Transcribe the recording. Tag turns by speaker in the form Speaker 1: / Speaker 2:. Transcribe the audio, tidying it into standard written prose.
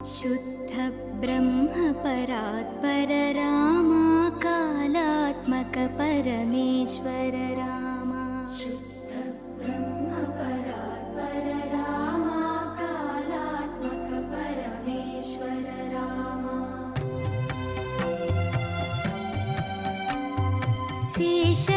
Speaker 1: शुद्ध ब्रह्म परात्पर रामा कालात्मक परमेश्वर रामा शुद्ध ब्रह्म परात्पर रामा कालात्मक परमेश्वर रामा शेष